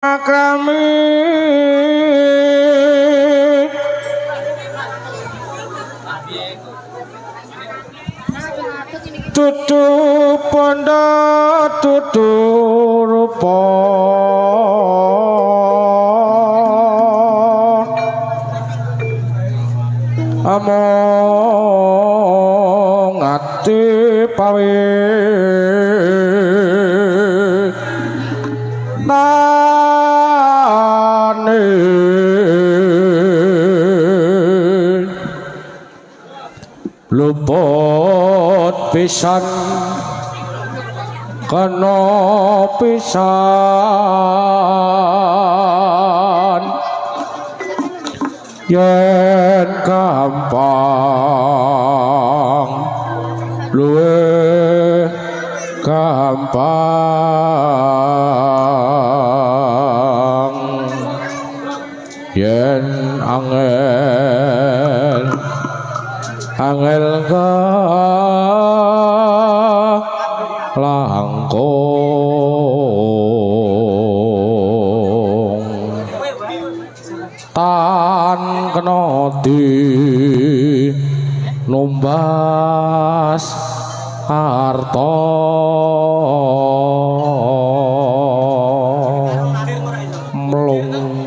Kami tutu pondo tutu rupa among ati pawe luput pisan kena pisan yen gampang luwih gampang yen angel langkung tan kena di numbas harta melung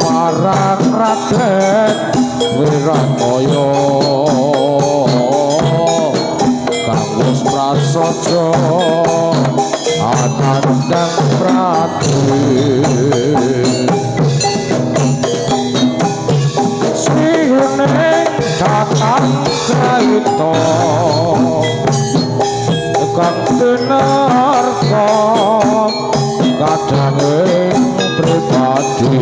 marang Raden Wiratoyo kang wis prasaja anandang prati sihune datang kaito kang tinarka kadange pribadi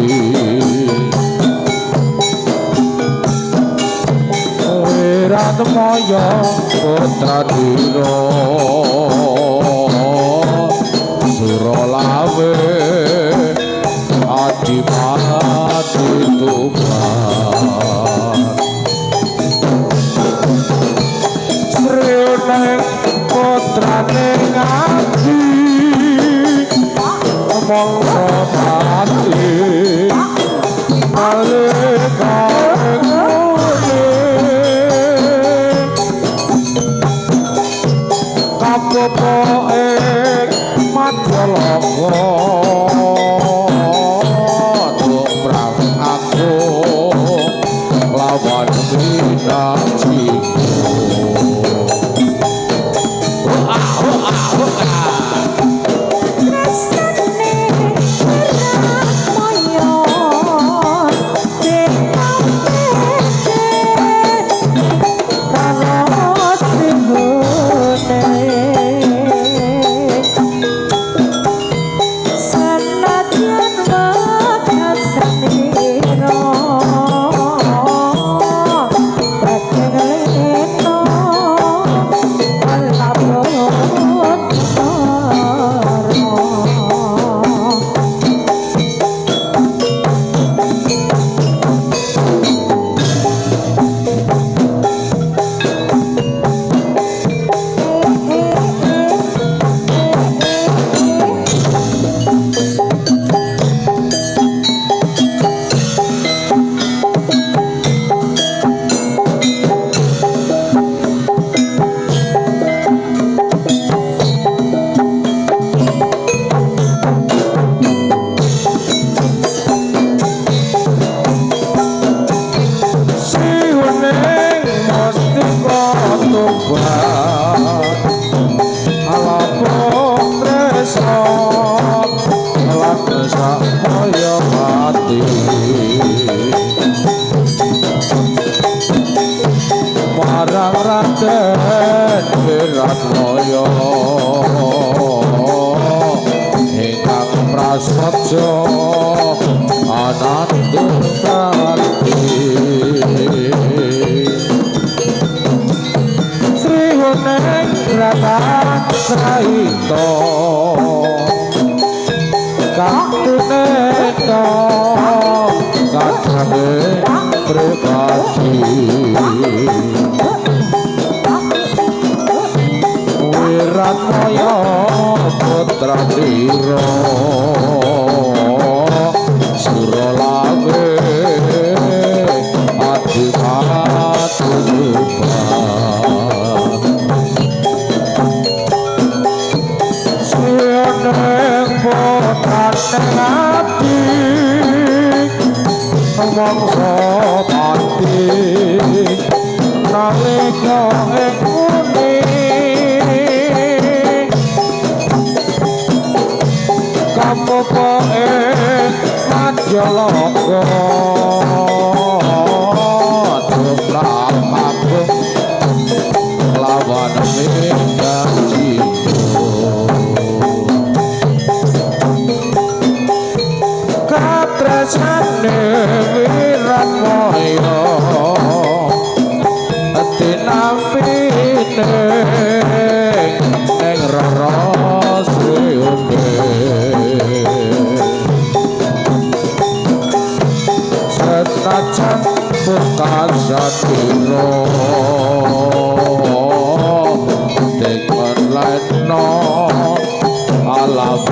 Wiratmaya putra dina Suralawe adipati tuban Sriuning putrane ngati mongso mati alika kapopoke madalaka tumrap aku lawan binajiku Senadyan wadah senira Wiratmaya ingkang prasaja ananda kanthi Sri Huneng Ratan Saito Kaktuneta Kakane Pribadi Wiratmaya Putra Dira Suralawe Adipati Sianeng Potaneng Ati Mangsa pati Nalika ing muni Kapopo ing Madhyalaka Tumrapake lawan minggang cinta Katresnane Wiratmaya dinampine ing Rara Sri Senajan bukan satira dengan leno alam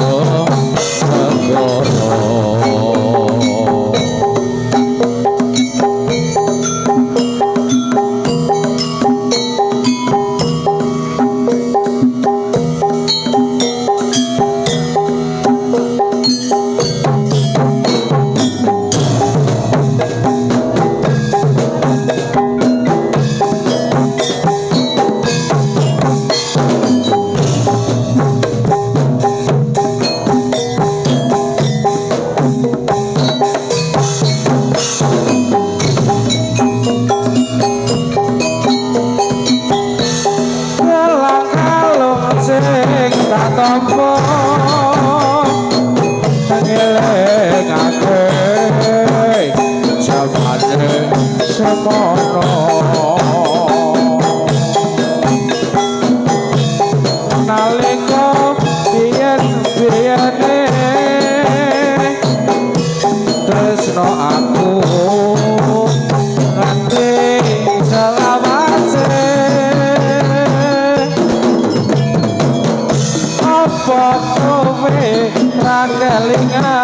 negara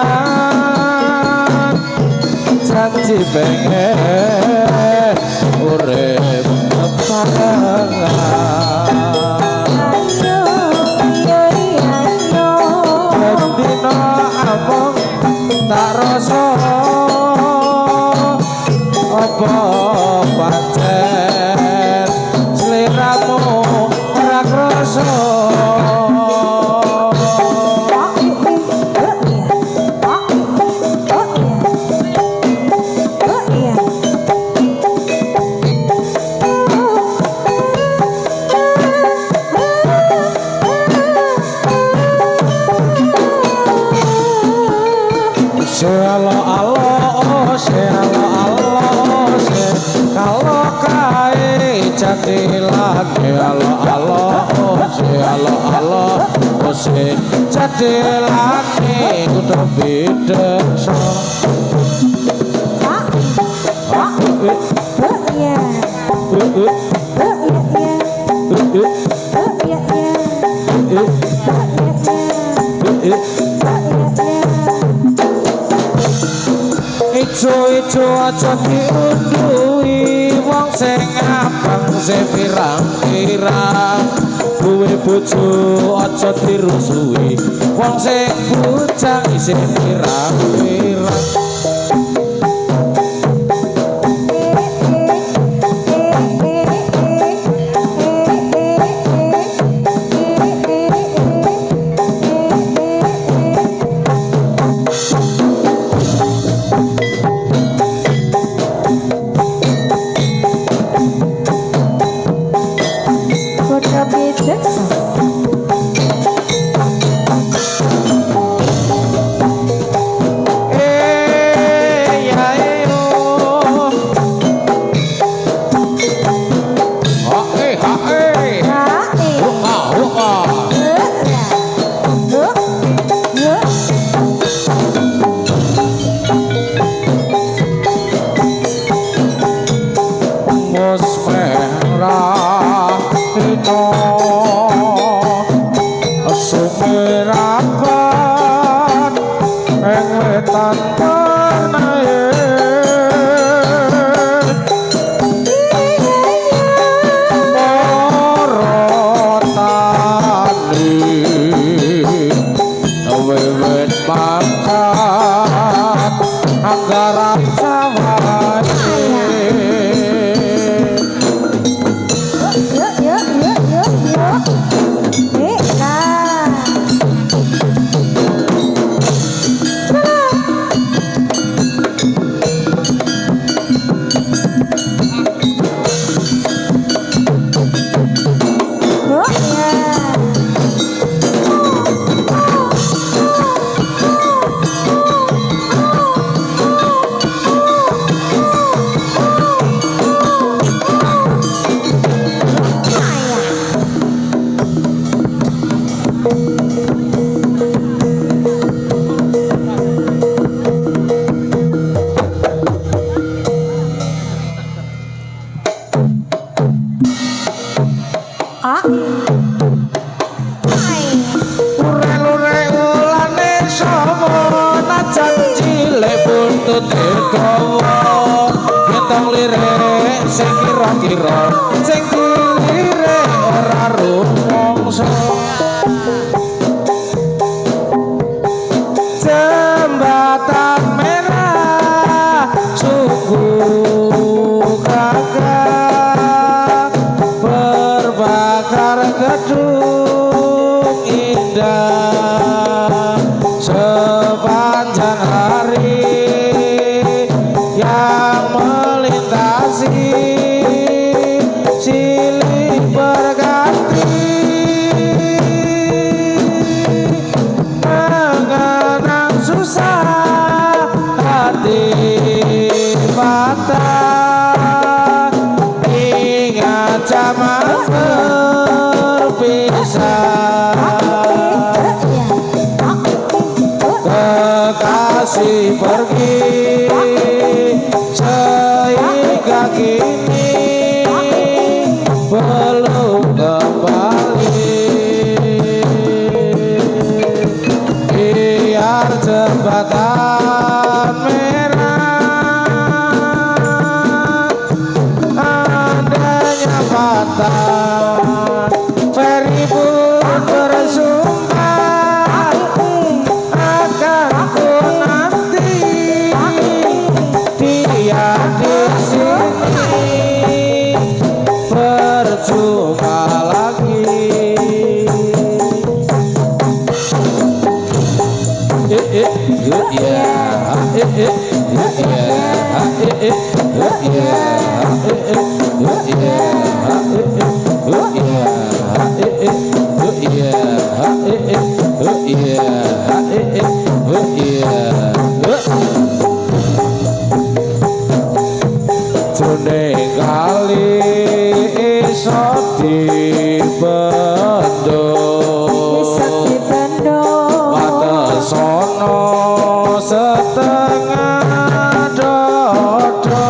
janji pengen urip keparengan dina amung tak rasa apa pancen sliramu ora krasa jadilane kudu bideksa ijo-ijo aja diundui wong sing abang sing pirang-pirang duwe bojo aja dirusui wong sing bujang isih pirang-pirang Kota Bidek kira sing dilire ora rumangsa jembatan merah suku kakak berbakar gedung indah sepanjang hari yang melintasi silih berganti mengenang susah hati patah ingat zaman berpisah kekasih pergi sehingga kini belum kembali biar jembatan merah adanya patah ferry pun bersumpah akan ku nanti dia di sini berjumpa lagi jone kali iso dibendo watesono setengah dodo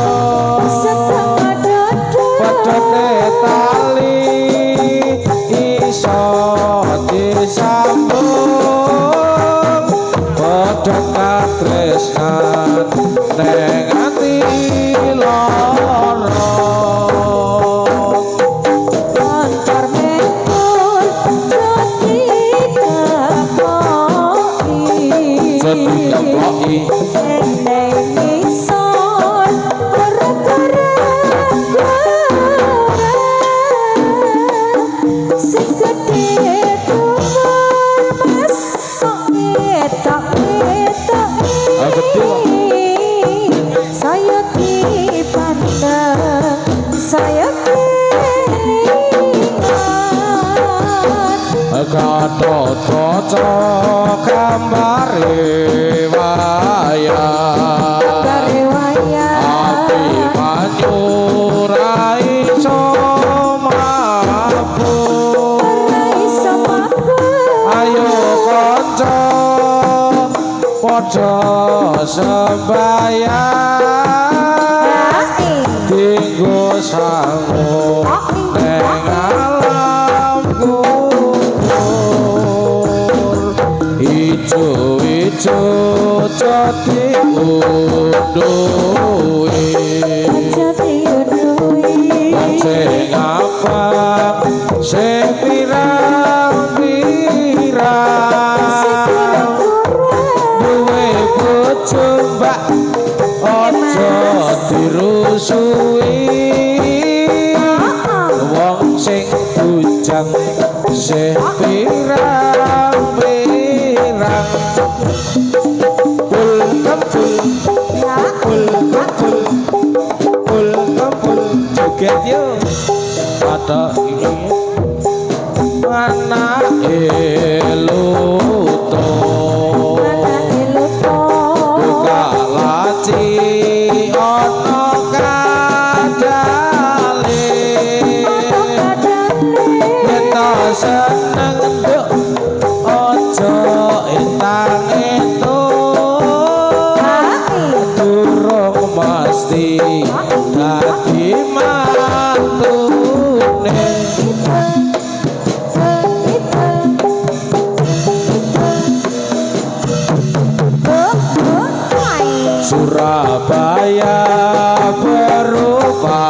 pedhote tali iso disambung pedhot katresnan neng ati lara antar mekul jadi kaploki eneng ison sing gede tumor mas kok etok saya dipandang saya kelingan Gatotkaca gambare wayang ati manyurai somapun ayo kanca padha sembayang dinggo sangu neng alam kubur ijo-ijo jati unduhi sing apa sing pirang-pirang duwe bojo mbak aja dirusui wong sing bujang sing pirang-pirang kul kempul joget yo pada ini anak eluto buka laci ono kadale kita seneng nduk ojo intang itu durung mesti dadi mantune Surabaya berupa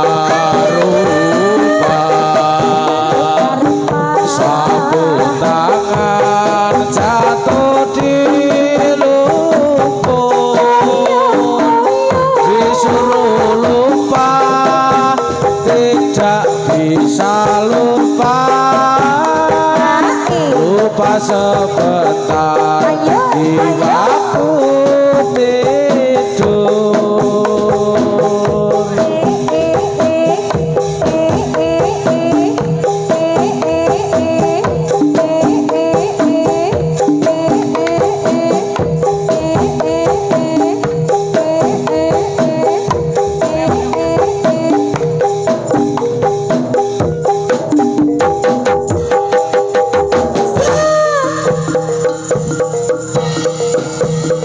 bisa lupa lupa sebentar di waktu tidur.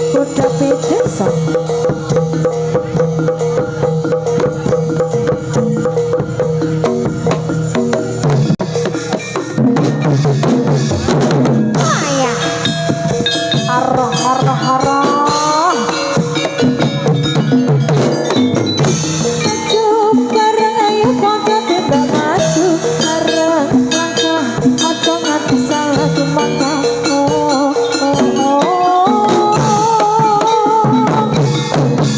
Kuda pedesa. Ayah. Arah arah arah. Maju bareng ayo konco tidak maju bareng langkah ojo nganti salah tumangkah.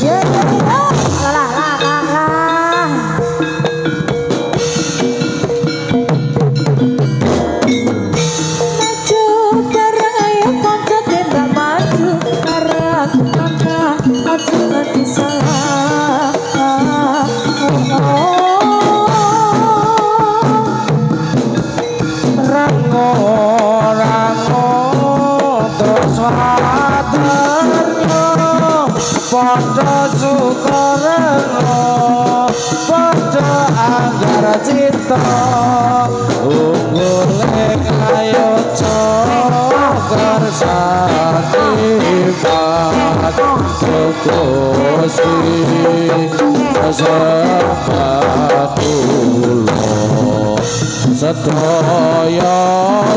Ya ya ya. Lah lah lah lah. Maju bareng ayo konco tidak maju bareng langkah ojo nganti salah. Rango rango terus waternya padha suka rengo padha anggar cita unggule kayo kersane pat Gusti sesabat kula sedaya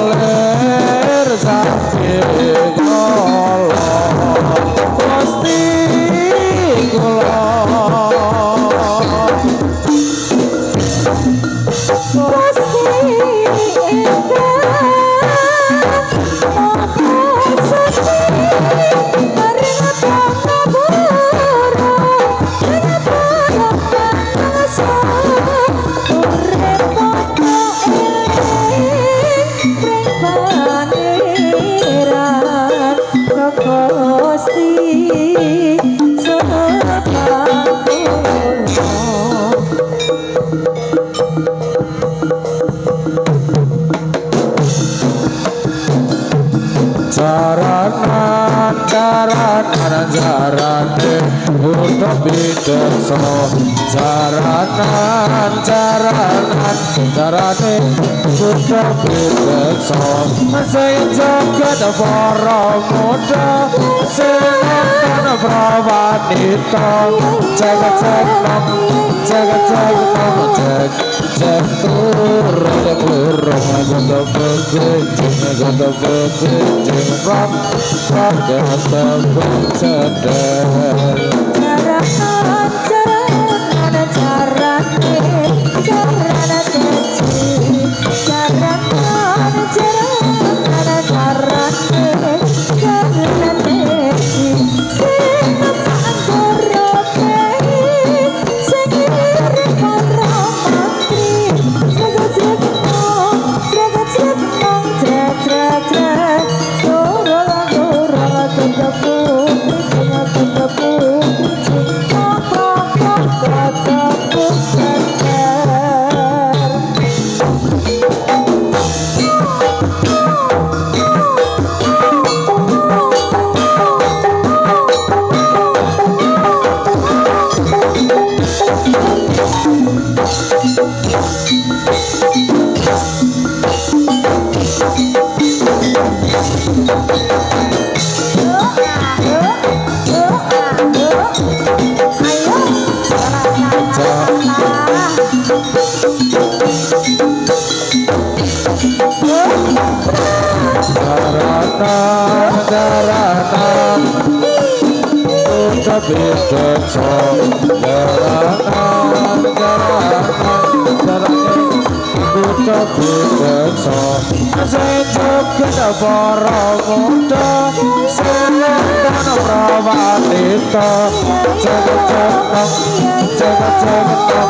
lir saking kala Gusti kula jaranan jaranan jarane untuk bidekso jaranan jaranan jarane untuk bidekso saya jagat para muda senatan prawanita jagat jagat jagat jagat jagat jagat turun turun agak begitu agak begitu rock agak bercadar. Daratan udah bidekso daratan udah bidekso sejoget para muda senatan prawanita jagat jagat jagat jagat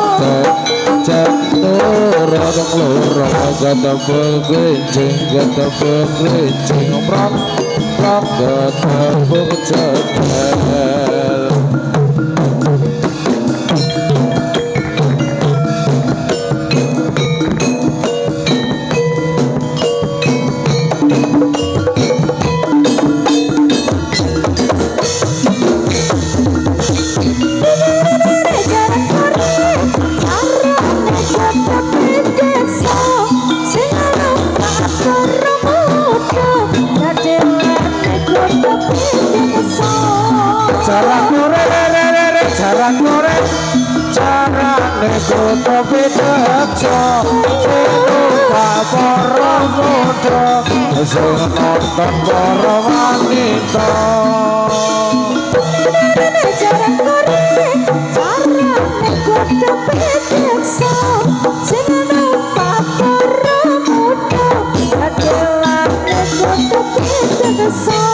jagat turun yang loro ketebel kerincing ketebel kerincing prok prok ketebel cetel. Kuto bidaksa lupa para muda sing nonton para wanita jaran korek carane kuto bidaksa sing lupa para muda adelane kuto bidaksa.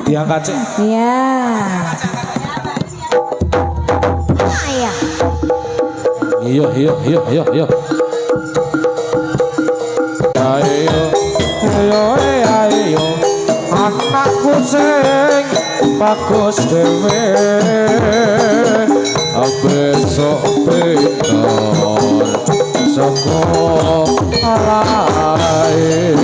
diangkat cek. Iya. Ayah. Iya. Ayo. Anakku sing bagus dhewe besok pinter saka arahe.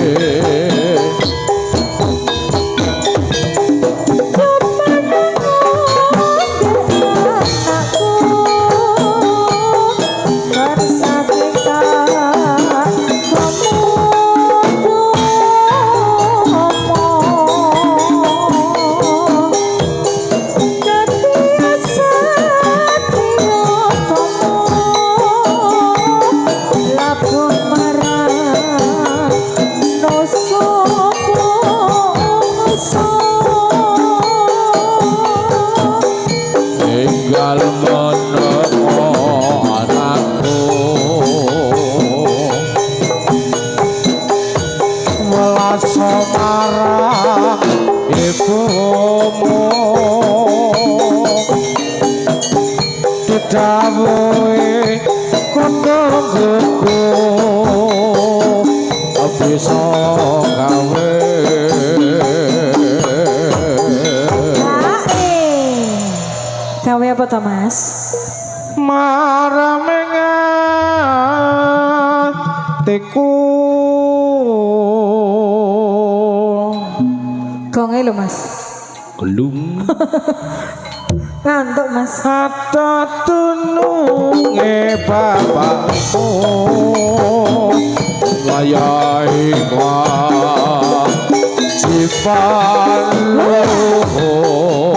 Dawuhe kondongku bisa gawe gawe apa to Mas? maramengantiku gonge lho Mas gelung ngantuk Mas. Ada tununge bapakmu wayahe kewajiban luhur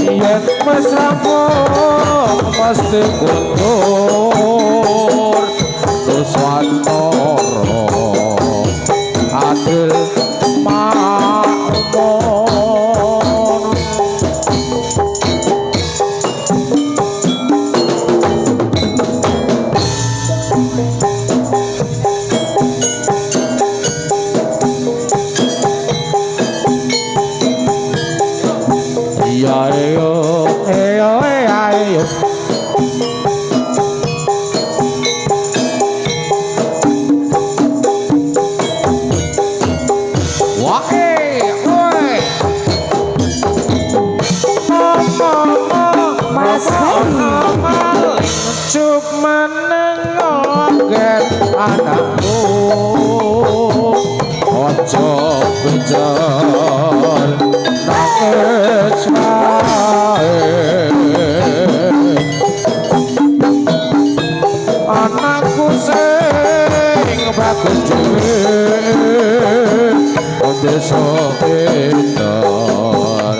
yen wis rampung mesti kundur terus wantara adil Oke, woi. Mas Ferry. Cuk menengoket anakku. Ojo kejar nangis wae. Anakku sing bagus dhewe desa pinter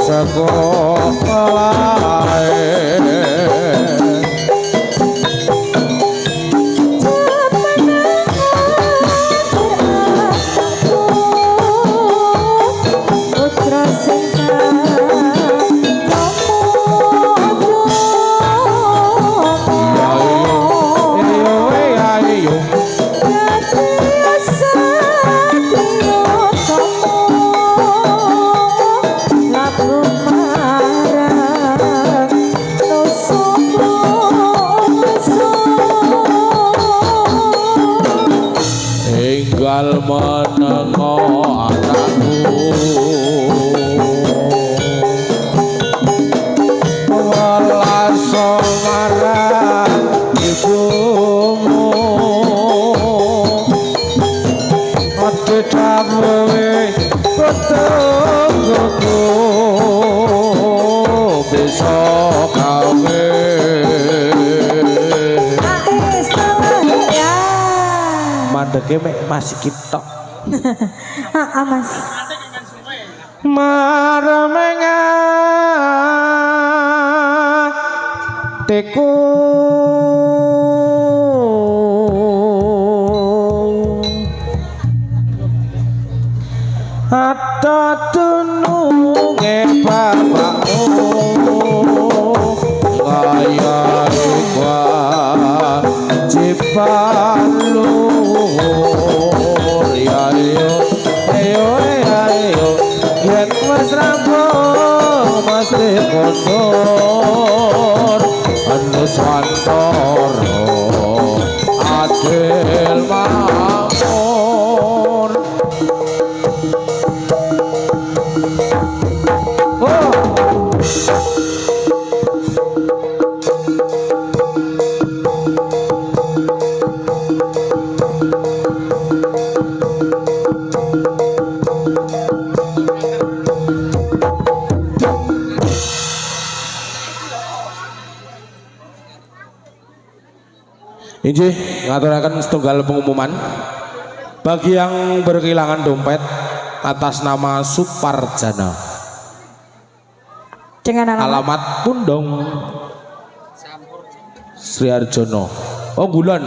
sekolahe. Tinggal menengo anakku welas marang ibumu ati dawuhe ketungguku bisa kawe. Mandeke mek masih kitok. Mas. Maramenga teku ata tununge bapakmu kaya iku cipalu. Yen mas rampung mas kondur anu swantara adil makmur. Injih ngaturaken setunggal pengumuman bagi yang berkehilangan dompet atas nama Suparjana Dengan alamat Pundong Sri Arjono. Oh Gulon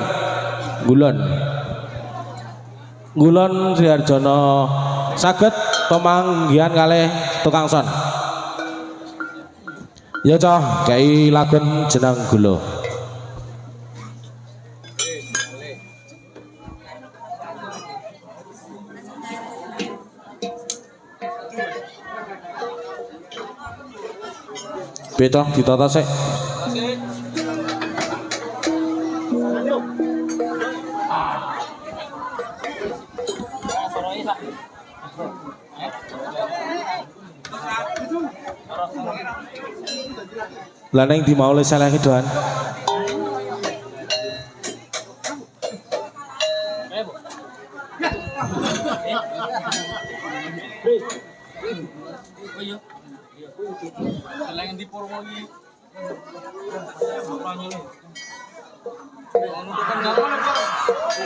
Sri Arjono saged pemanggihan kalih tukang son. Ya cah kei lagun jeneng gula. Beta ditata sik. Lah ning di mau le salah kedoan.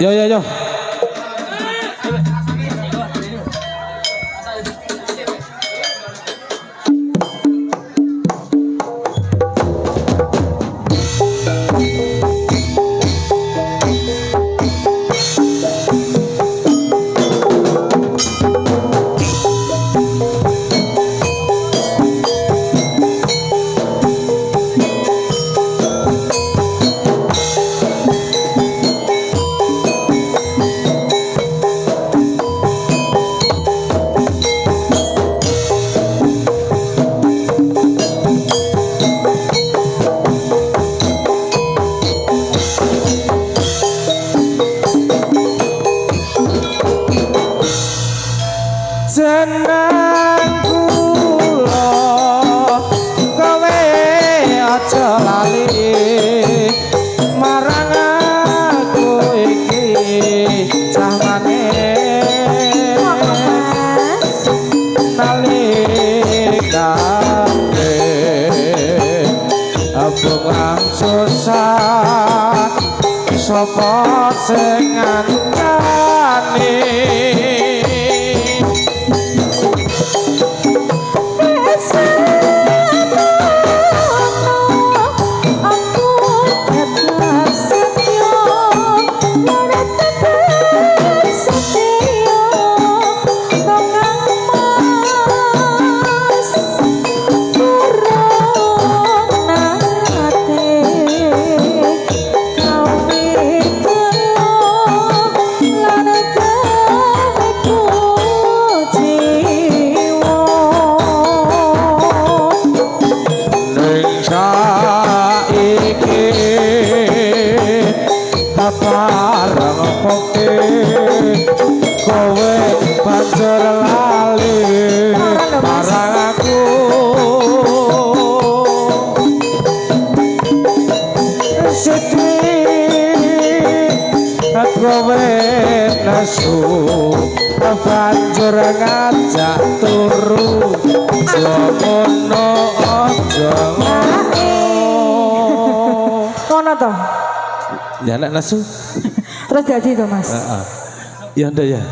Yo. jeneng kula kowe aja lali marang aku iki jamane nalikane abang susah sapa sing ngancani bareng koke kowe banjur lali marang aku sedih kowe nesu banjur ngajak turu jomono aja ngono to. Ya anak nasu. Terus jadi itu Mas. Ya ndak ya.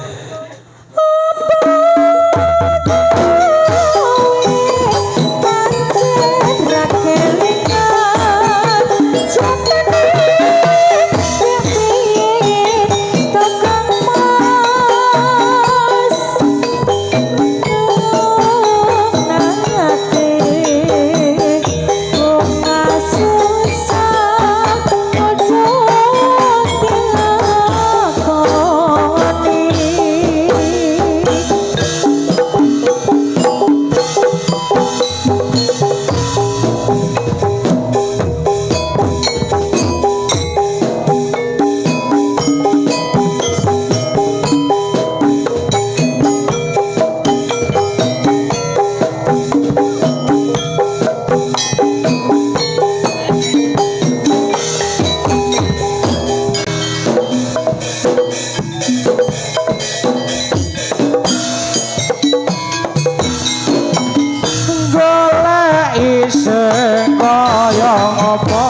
Sing kaya ngopo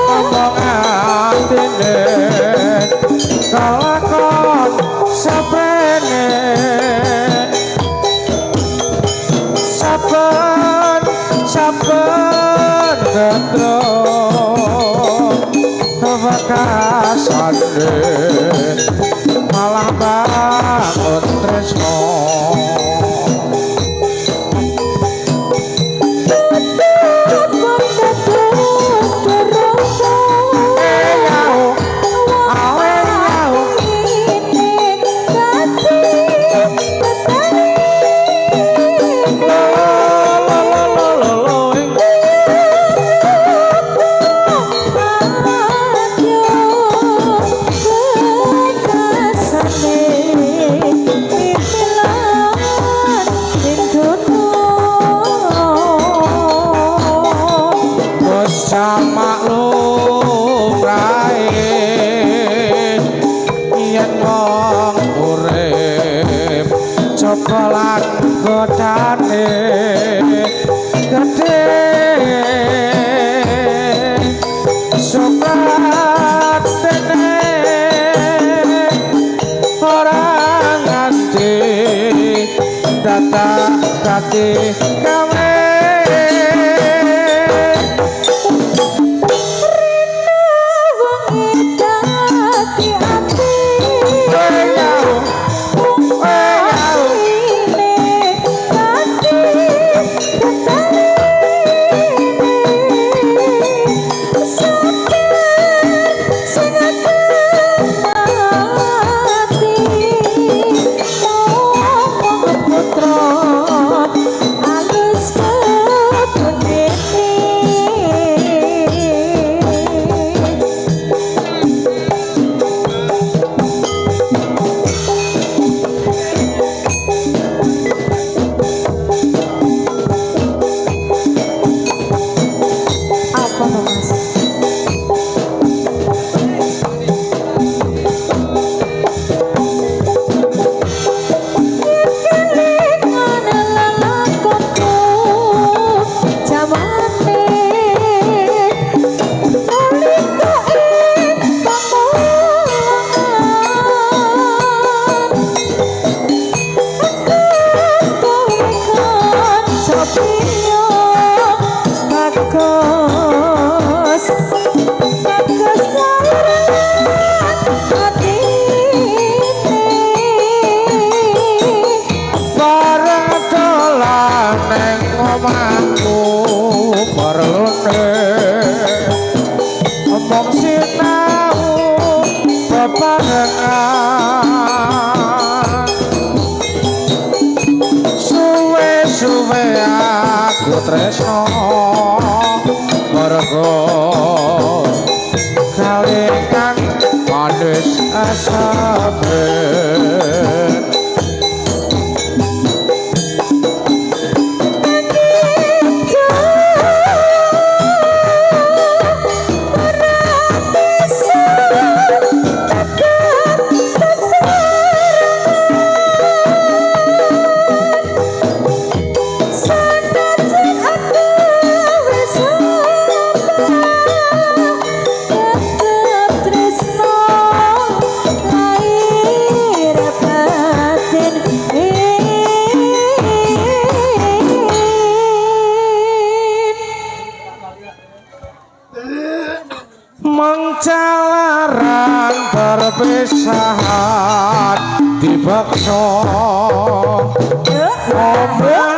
ngomong atine kalakon sapene saben gendro wakasane malah bangun tresno maklum rae yen wong urip coba lan godane gedhe sopatene ora nganti datang kati kawe Alus sahat dibeksa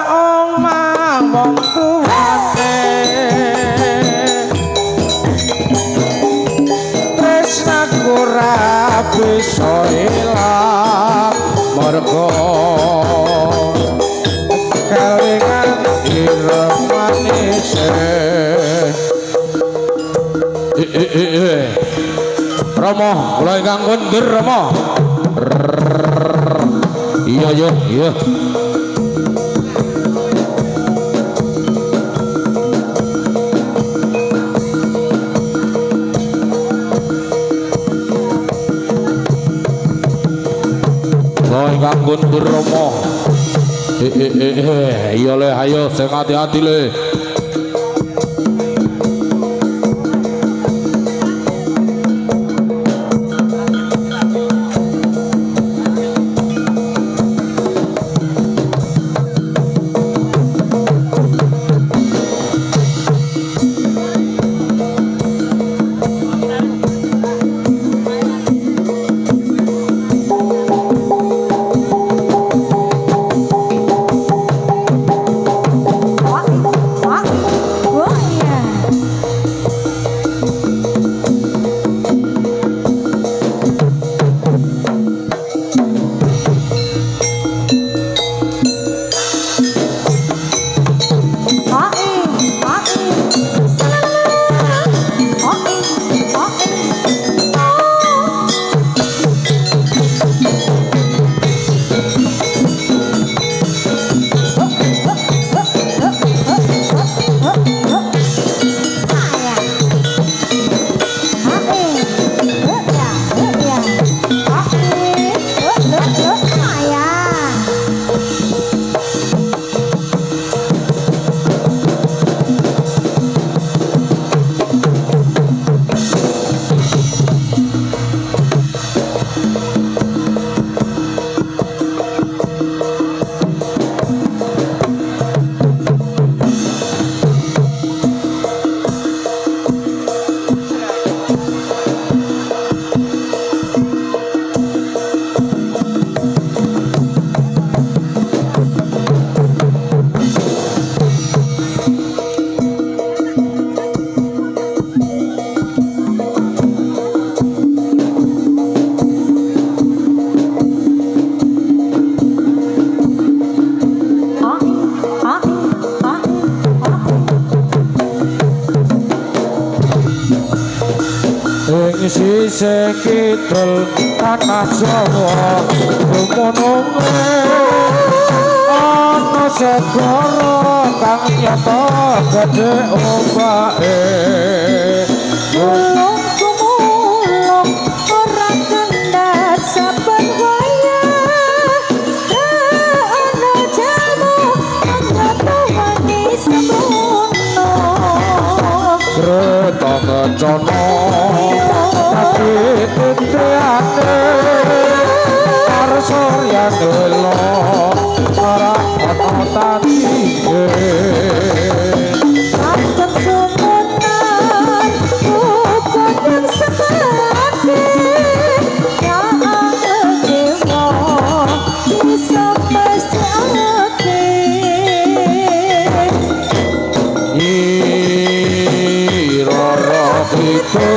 omah wong tuwane tresnaku ora bisa ilang mergo kelingan ireng manis Rama, kula ingkang kondur Rama. Iya iya iya. Kula ingkang kondur Rama. Iya le ayo sing hati-hati le. Sisih kidul tanah Jawa gumununge ana segara kang nyata gedhe ombake Mulung kumulung ora kendhat saben wayah ana jamu nyata manis semono Kreta kencana Titiate Arsorya delo Para ana tatike Anteng sumunan Bukan yang sebati Ya dewa Bisa mesti hati Irara itu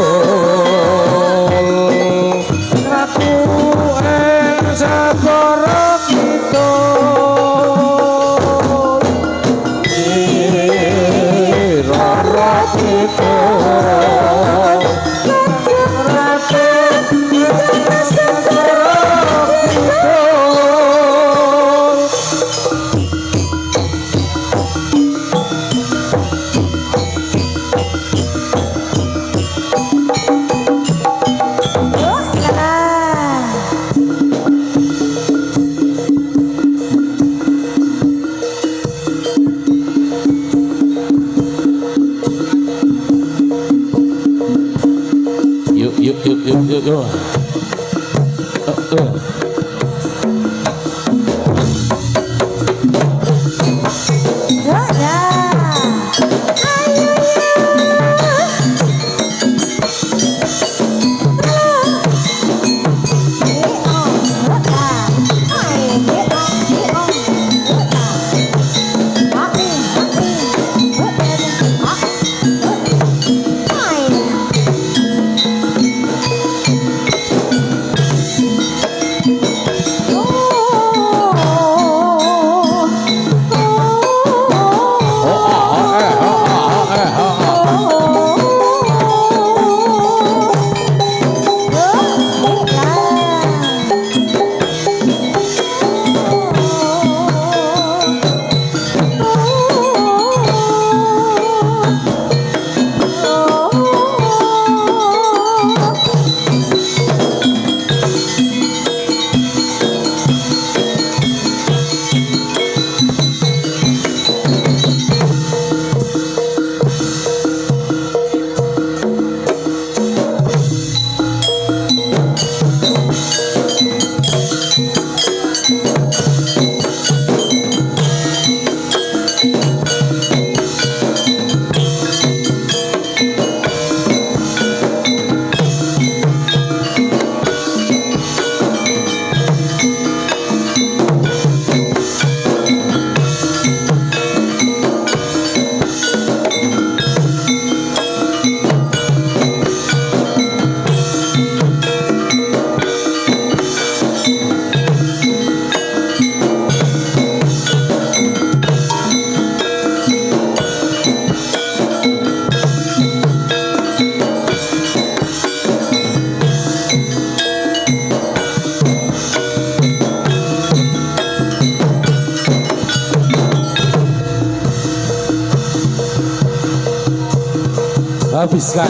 habiskan.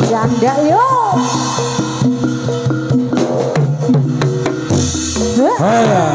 Janda yuk. Haya.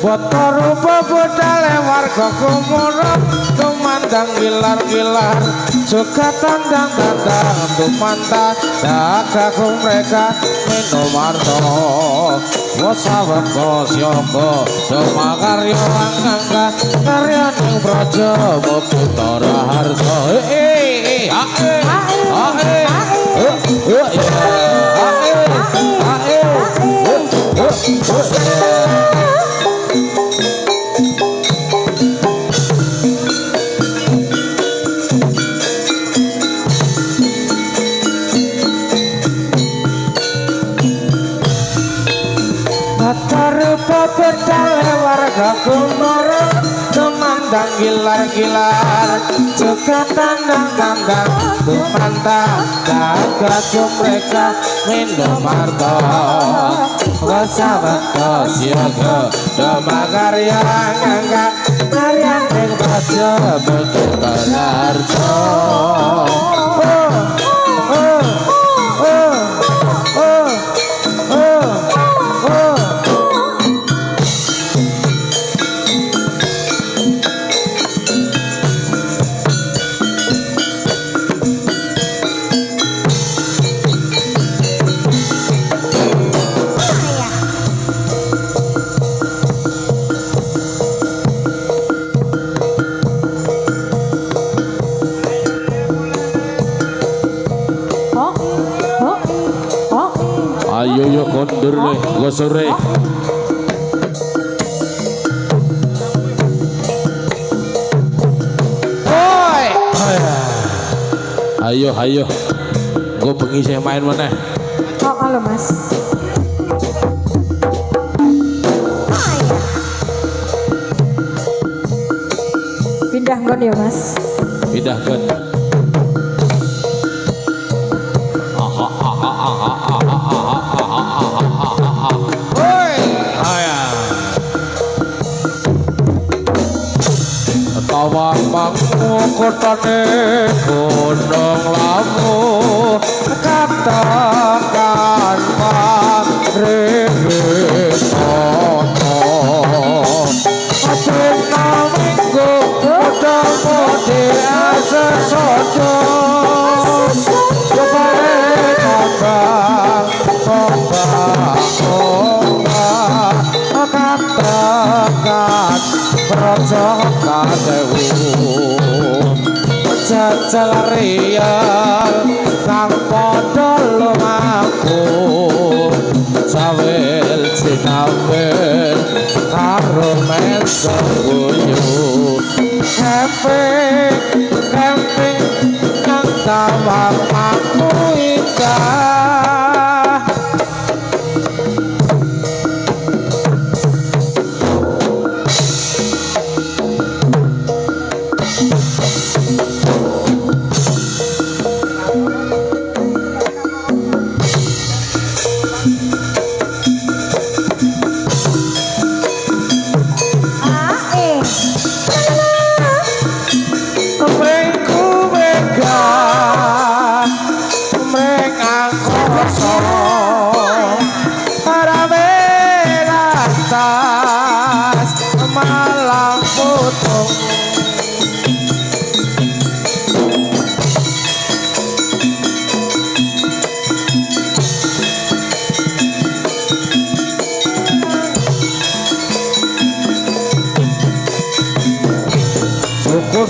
Foto rupa budale warga kumurung tumandang gilar-gilar juga tandang-tandang tumantang dagaku mereka minum marto wasawat kosyoko doma karyo angangga karya ning praja mukutara harta bedale warga kumurung tumandang gilar-gilar juga tandang-tandang tumantang dagaku mereka minum marto wasawat kosyogo doma karya ngangga karya ning praja mukutara harta. Ayo yuk kondur nih, gosore. Oi, ayo, gue pengen saya main mana? Oh, halo mas. Pindah gon ya mas. Pindah gon. Tawang bangku kotane gunung lawu katakan padre soto apena minggu udah mudi asa soto kepare kambang katakan praja kadewu jajal riyal nang padha lumaku sawil sinamben karo mesa guyu camping nang tawang aku ikah.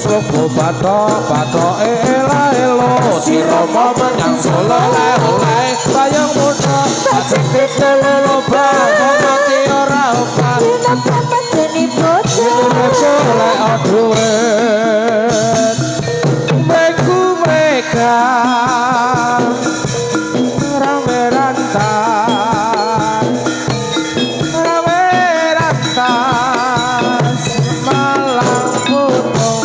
slobo bathok ela elo sirama menyang solo le bayang muda asik lolo bang mati ora opan Dina papat jeni bocah oleh aduet beku mereka rame rantas Malang Gunung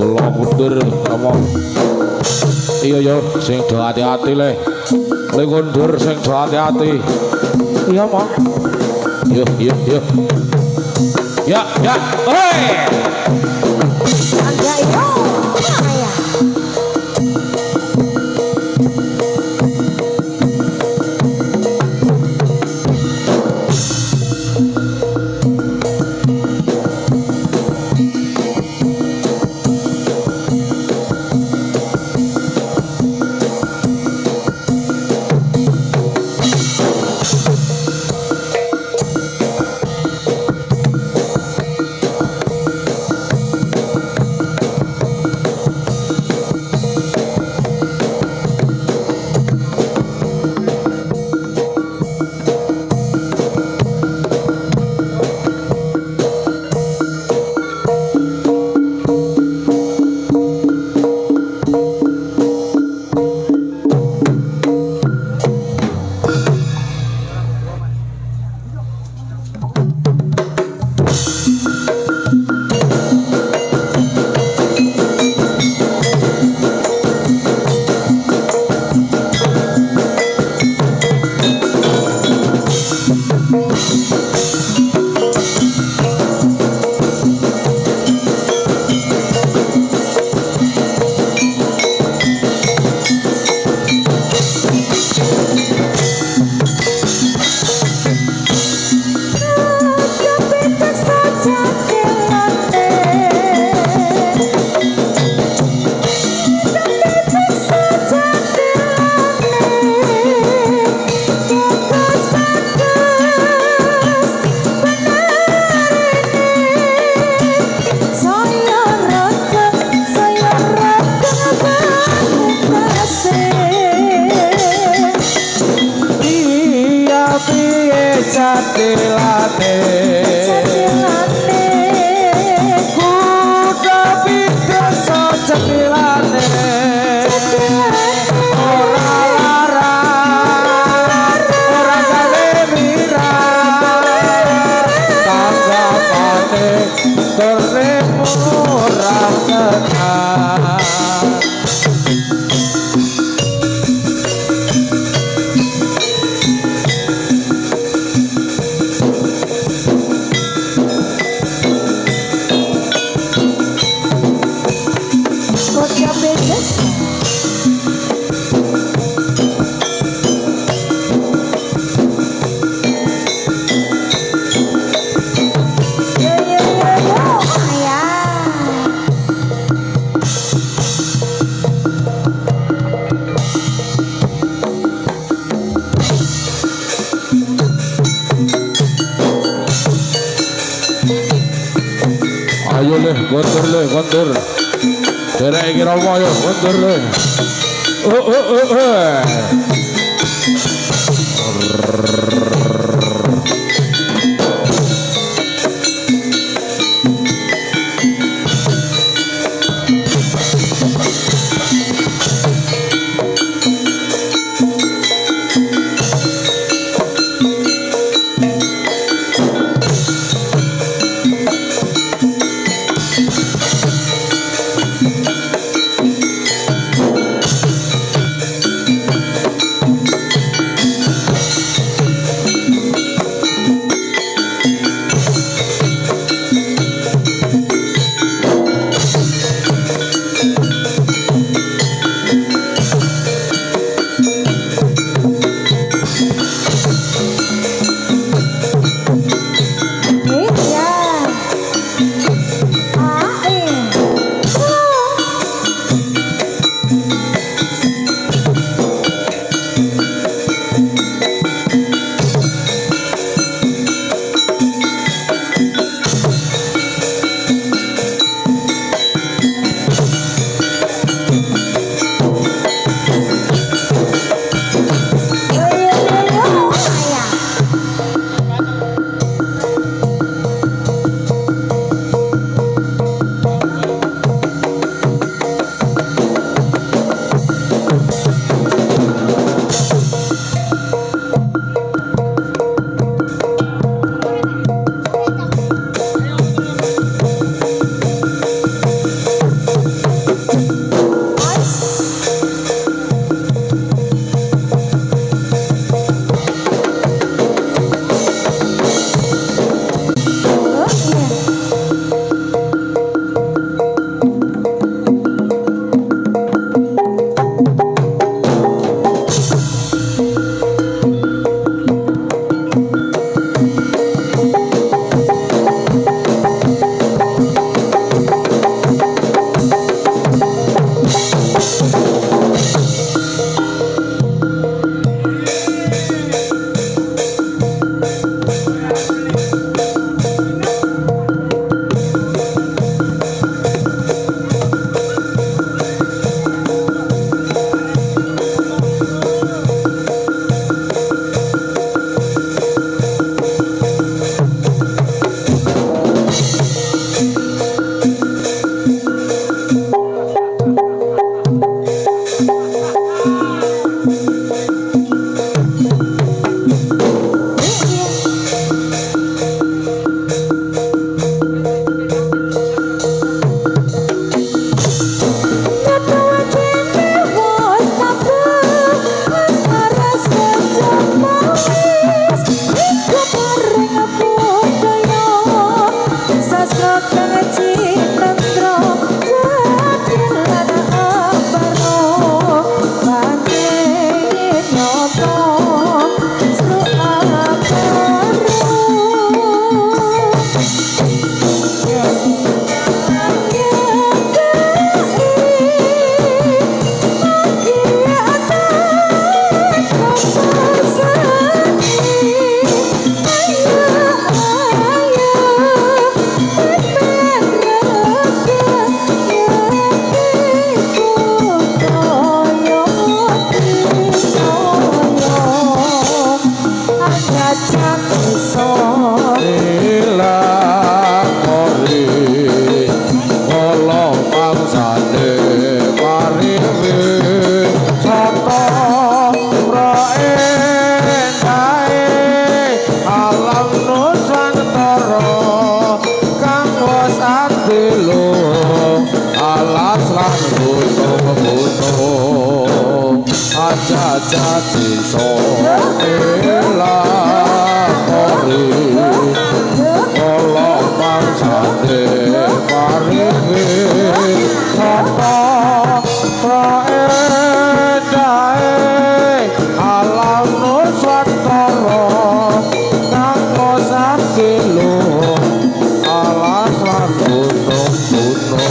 kula mundur ngomong iya yo sing do hati-hati le mundur sing do hati-hati iya mong yo ya hei Angga yo aya Catilane kuda pidoso catilane ora larang ora gawe mirang tanggapane teremu ora tekan ayo le kondur derek iki Rama ayo kondur le jati sonela kori kala mangsane paringi sapa praendahe alam nuswantara kanggo sakilo alas lan gunung-gunung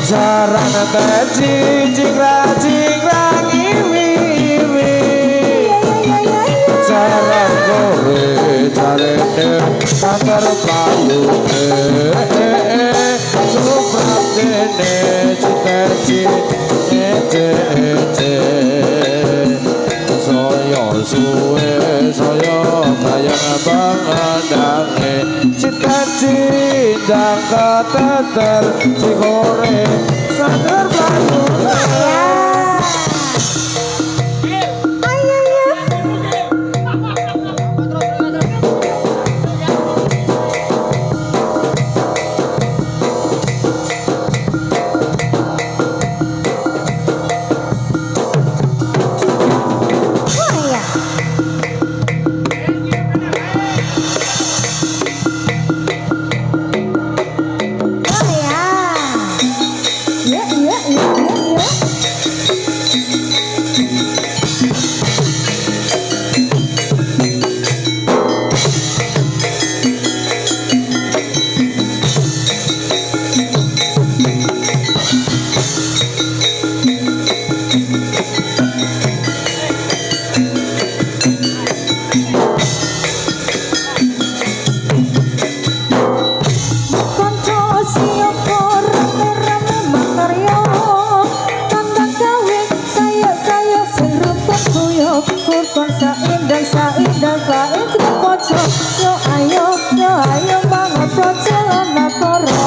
sarana kaji jingrang iwi sarang gore carene kantor payu supraptene citerci ece soyo suwe soyo kaya bangandange citerci dan keteter si gore kantor payu yo ayo banget procelana poro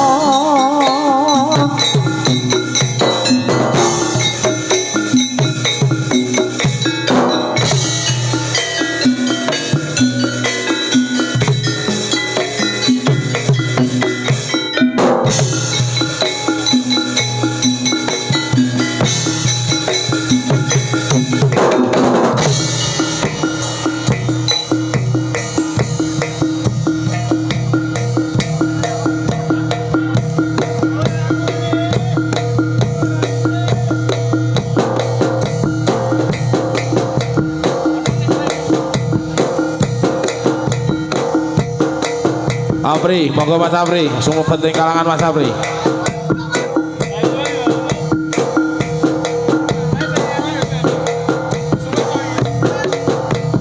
Apri, monggo Mas Apri, semua penting kalangan Mas Apri.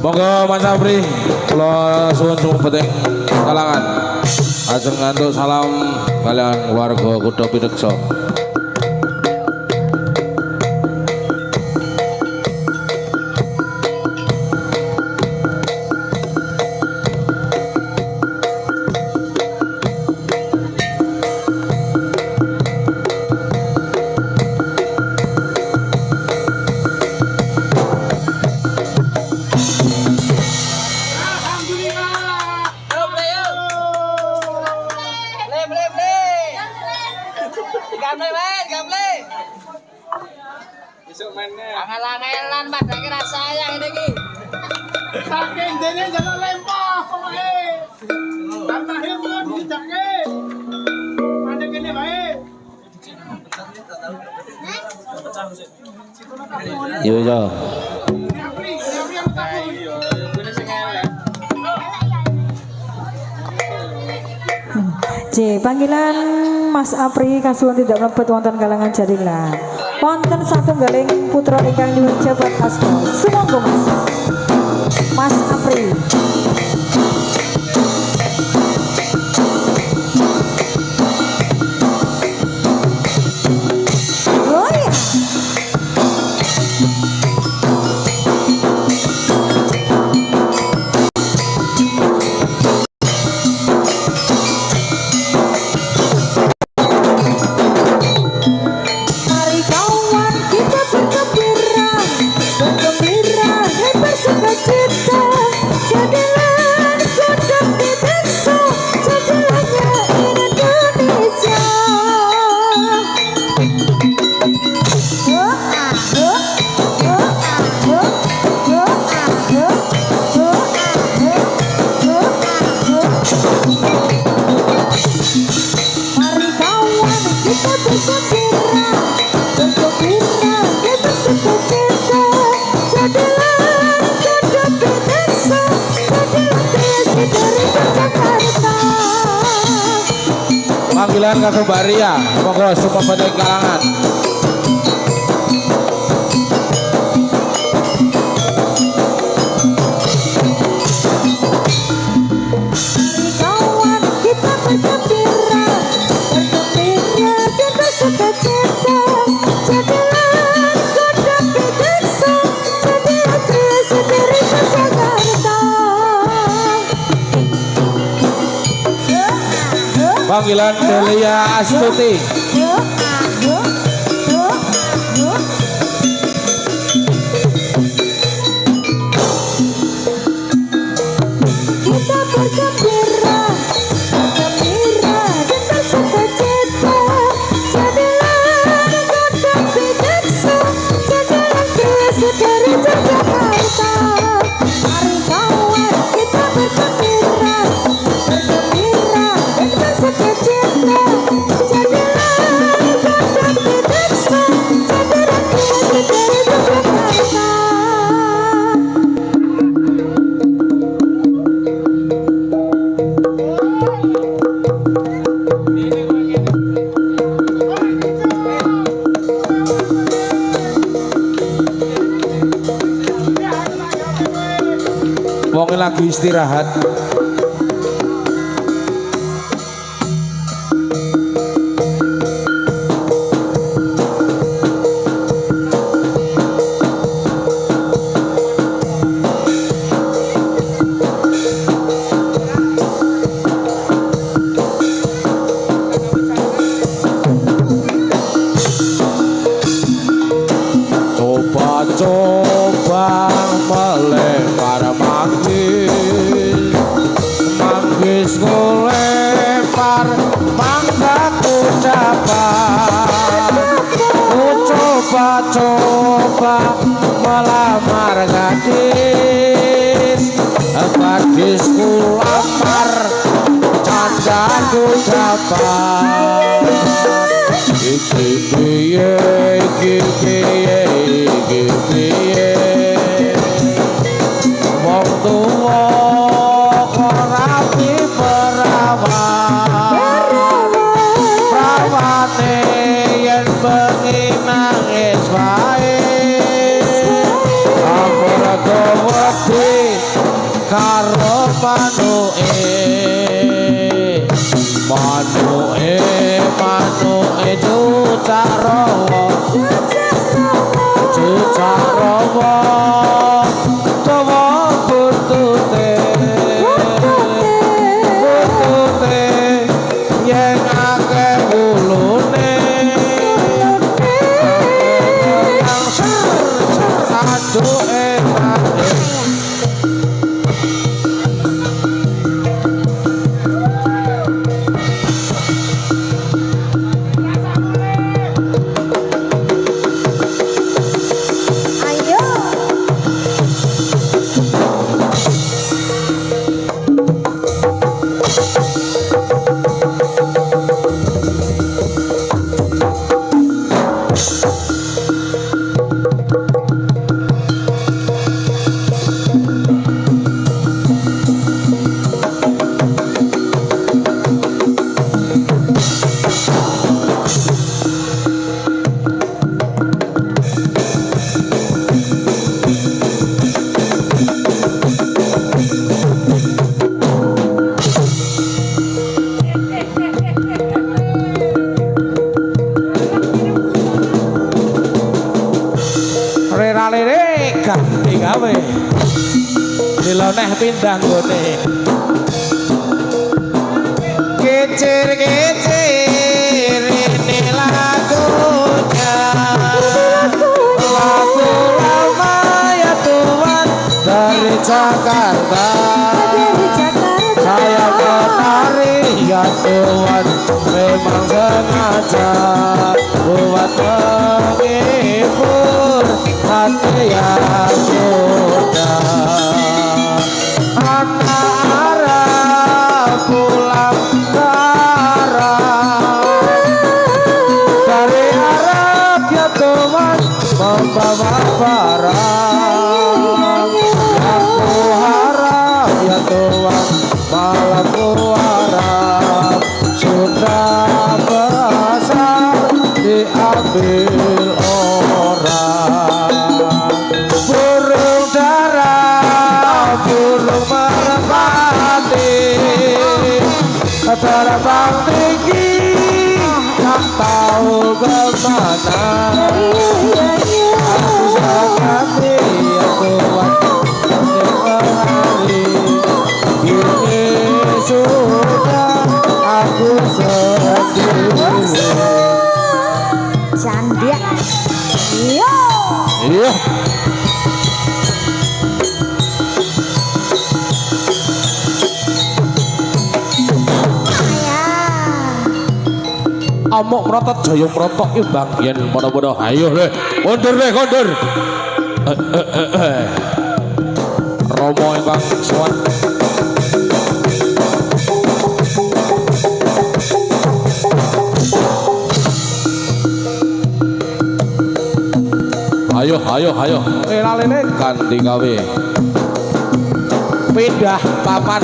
Monggo Mas Apri, kalau suwun semua penting kalangan. Ajeng ngantuk salam kalian warga Kutha Pideksa. Angelan-angelan Mas, saya kira saya ini ki. Saking dene jalan lempah pokoke. Karena himun dijake. Ada kene bae. Yo yo. J, panggilan Mas Apri kasuhan tidak mlebet wonten kalangan jadilah. Wonten satunggaling putra ingkang nyuwun jabat asta. Sumangga Mas. Mas Apri. cinta jadilah kodok ditekso jadilahnya Indonesia. Mari kawan kita bergembira, bergembira kita sukacita, jadilah kodok ditekso, jadilah kreasi dari Jakarta. Panggilan Kakek Baria, monggo semua pada kalangan. Mari kawan kita bergembira, bergembira kita sukacita, jadilah kodok ditekso, jadilah kreasi dari Jakarta. Panggilan Delia Astuti. Kita bergembira, bergembira kita sukacita, jadilah kodok ditekso, jadilah kreasi dari Jakarta. Mari kawan kita bergembira, bergembira kita sukacita, jadilah kodok ditekso, jadilah kreasi dari Jakarta. Wong lagi istirahat. Coba-coba melempar manggis, manggis kulempar manggaku dapat. Ku coba-coba melamar gadis, gadis ku lamar candaku dapat. Iki piye, iki piye, iki piye, wong tuwa kok rapi perawan, prawane yen bengi nangis wae, amarga wedi karo manuke, manuke Cucarawa, Cucarawa, dawa buntute, buntute yen akeh ulune, yang aduh enak. gawe diloneh pindah gone kecir-kecir ini lagunya lagu lama ya Tuhan dari Jakarta Dewi Jakarta. saya menari ya Tuhan memang sengaja buat menghibur hati yang muda. Anak arah pulang ke Arab, dari Arab ya Tuhan membawa barang. Aku harap ya Tuhan malam harap sudah berasal diambil orang. Burung dara burung merpati terbang tinggi tak tahu kemana. Aku sakati ya Tuhan hari ini sudah aku sendiri. Candia. Yo. Iya. Amok merotot jaya merotot imbang yen mono-mono ayo le kondur le kondur. Romo ingkang sowan. Ayo ayo ayo laline ganti gawe pindah papan.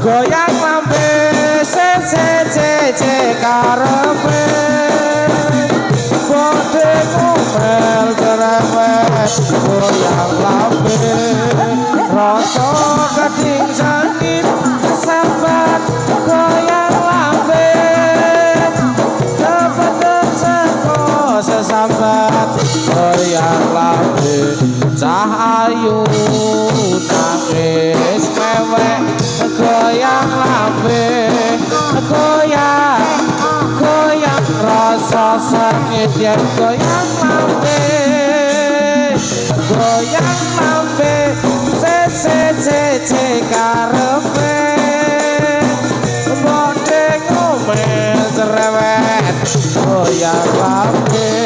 Goyang lambe se karepe bodhe ngomel cerewet. Goyang lambe rasa gading sakit sambat. Goyang lambe dapat seko sesambat. Goyang lambe cah ayu nangis mewek. Goyang lambe goyang goyang rasa sakit yang goyang lambe se karepe bodhe ngomel cerewet. Goyang lambe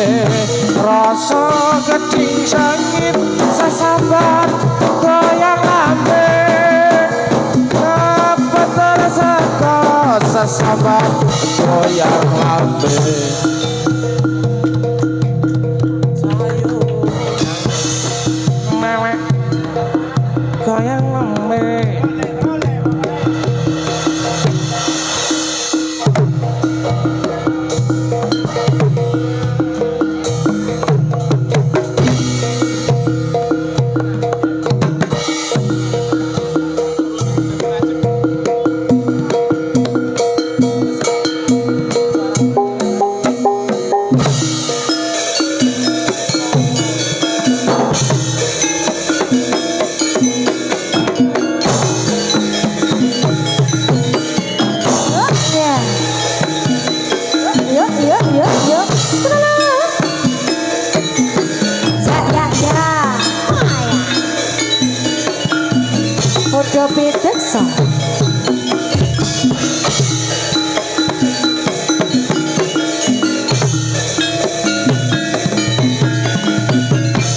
rasa geding sakit sesambat. Goyang lambe sesambat. Goyang lambe sayu mewek. Goyang lambe Udah pitik so.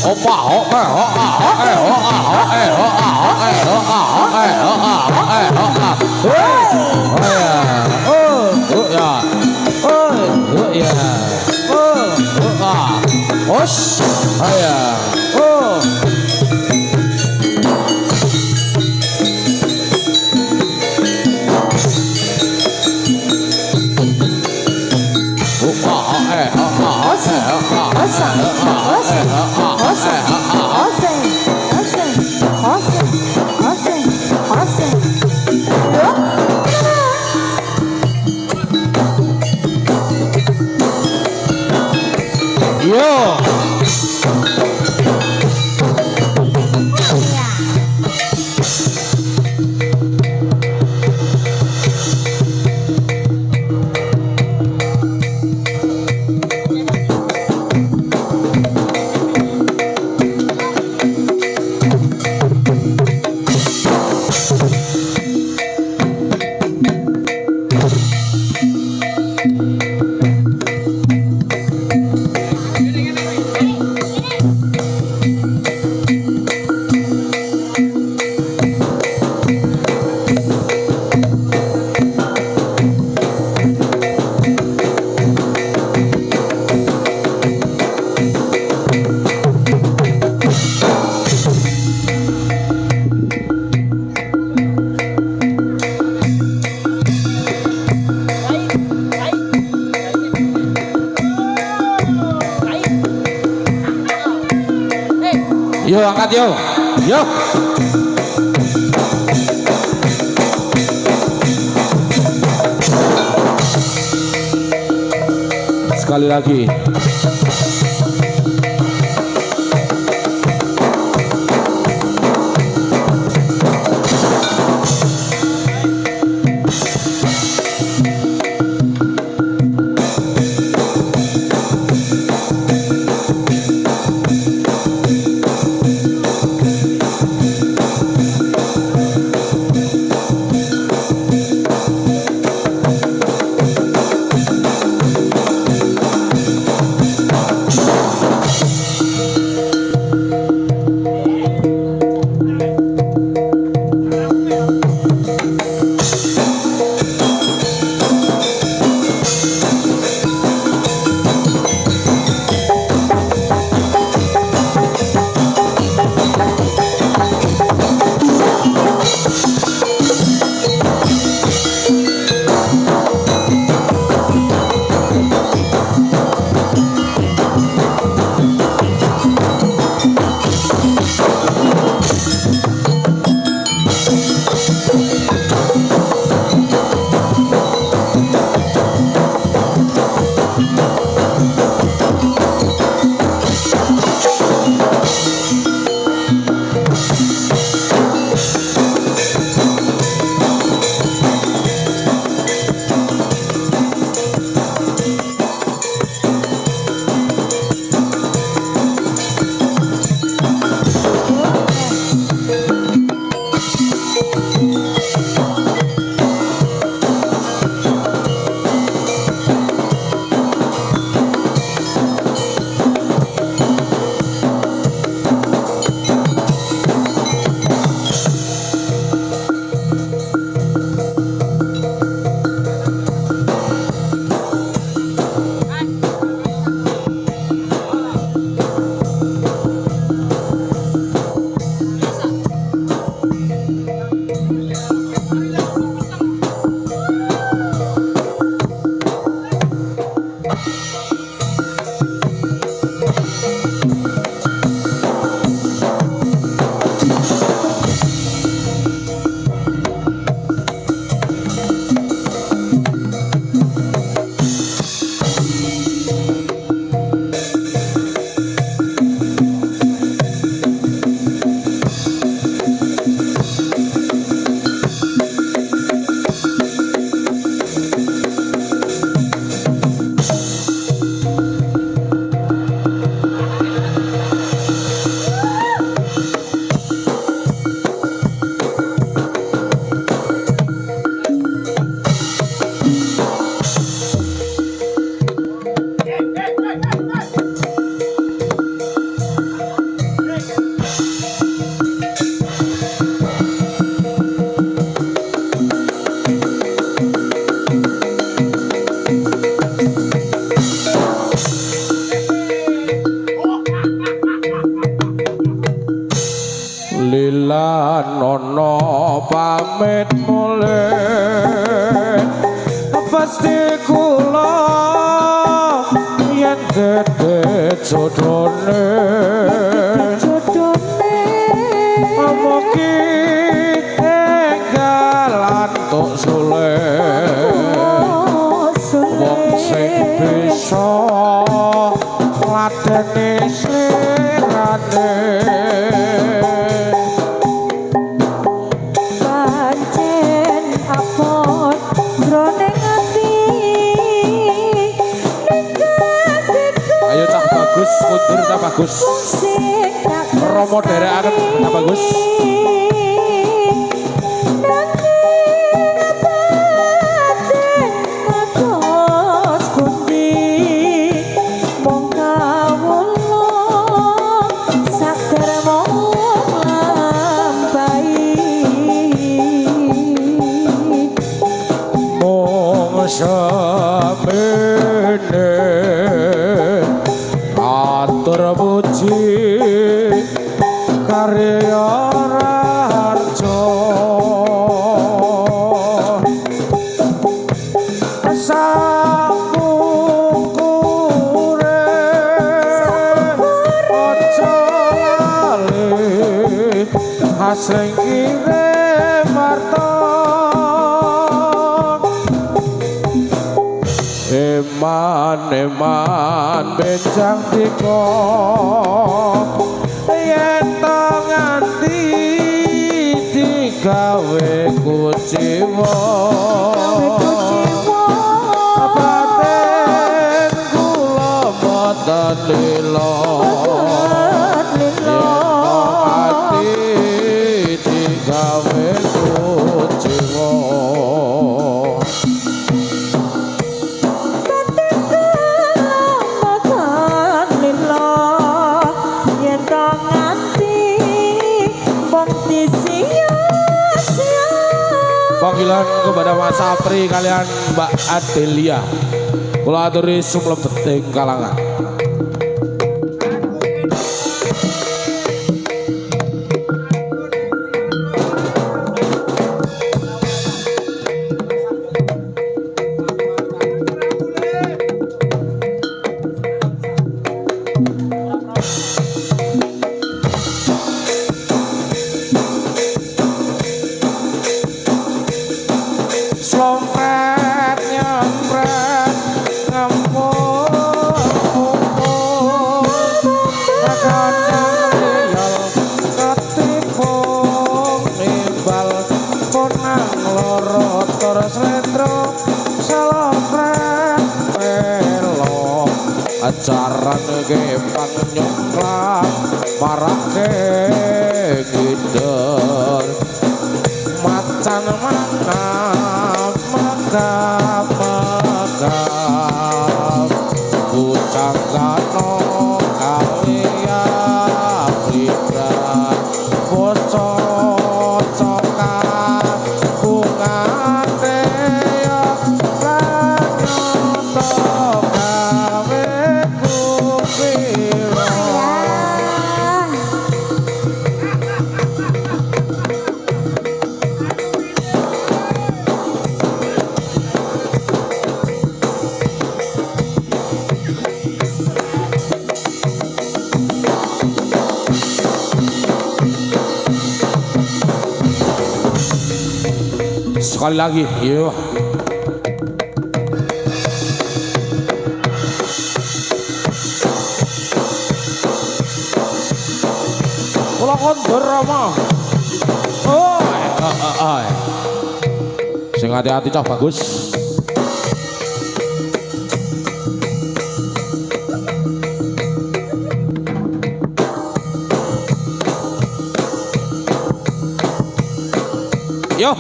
opa Yo Yo angkat yo. Yo. Sekali lagi. Lila nono pamit mulih pasti kula yen dadi jodone mugi enggal antuk sulih wong sing bisa ladeni slirane mundur tak bagus Romo derekaken tak bagus puji karya Raharjo sapungkure ojo lali asring kirim marto eman benjang diko yen to nganti digawe kuciwa batin kula boten lila yen to ati digawe kuciwa panggilan kepada Mas Apri kalian Mbak Adelia kula aturi sumlebeting kalangan slompret nyempret ngempung kadang liyal ketipung nimbal punang loro tur slendro slompret melo ajaran kepang nyongklak marake gider macan manap megap kucang kano kalian libra bocok cokan bunga teyo lanyoto gawe kupiro sekali lagi yuk kula kondur mah sing hati-hati cah bagus yo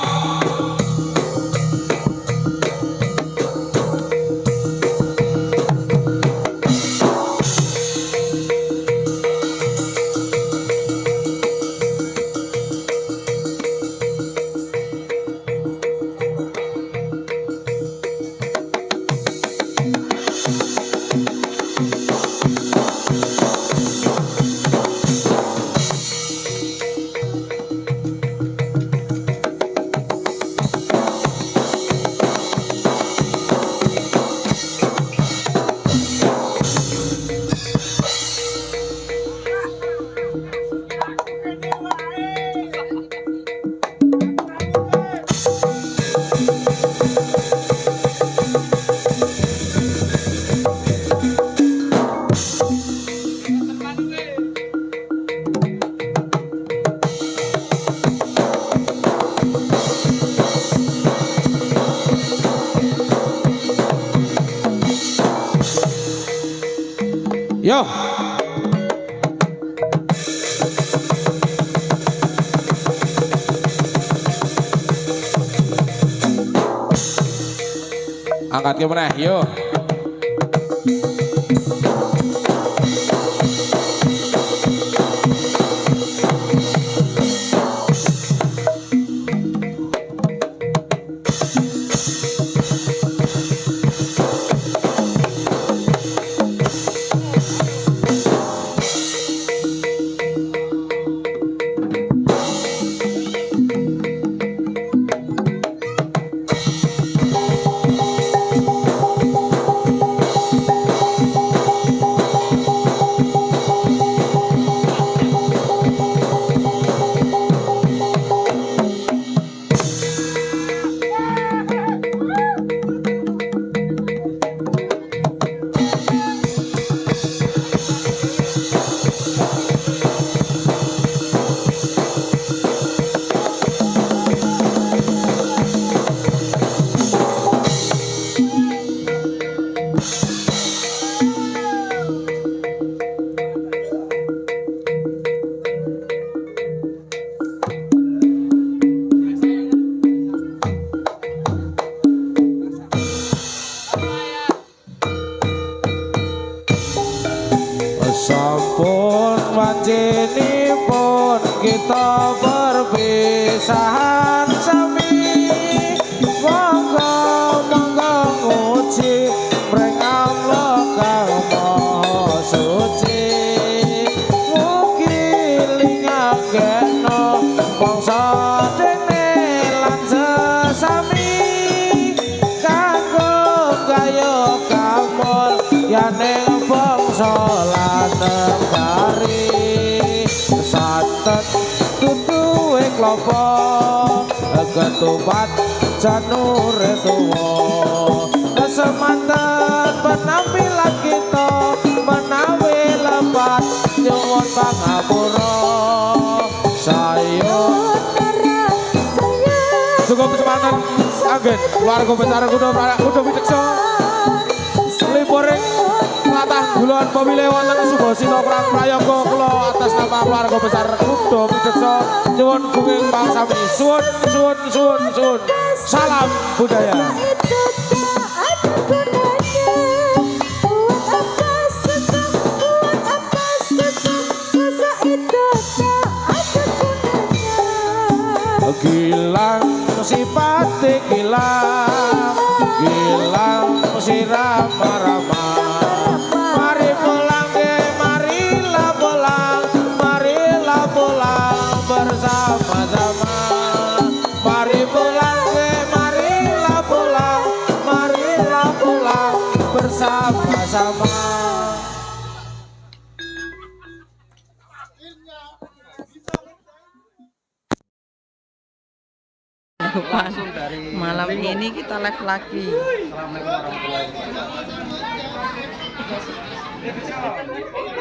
yo angkat ke meneh yo Panjenipun kita perpisahan sami monggo nguji mring Allah kang maha suci mugi lingakeno mangsa dene lan sesami kanggo gaya kamul yaning bangsa lan negari santet tutuwe klopo ketupat janure tuwa semanten penampilan kita menawi lebat nyuwun pangapura sayo cukup semanten anggen keluarga besar kudu witeksa liporing latah gulon pemilih wonten Subasina Prang Prayoga kula atas nama keluarga besar kudu witeksa nyuwun bunging pangsami suwun salam budaya. Gilang sipate gilang si rama-rama mari pulang marilah pulang bersama-sama mari pulang marilah pulang bersama-sama. Malam ini kita live lagi. Assalamualaikum warahmatullahi wabarakatuh.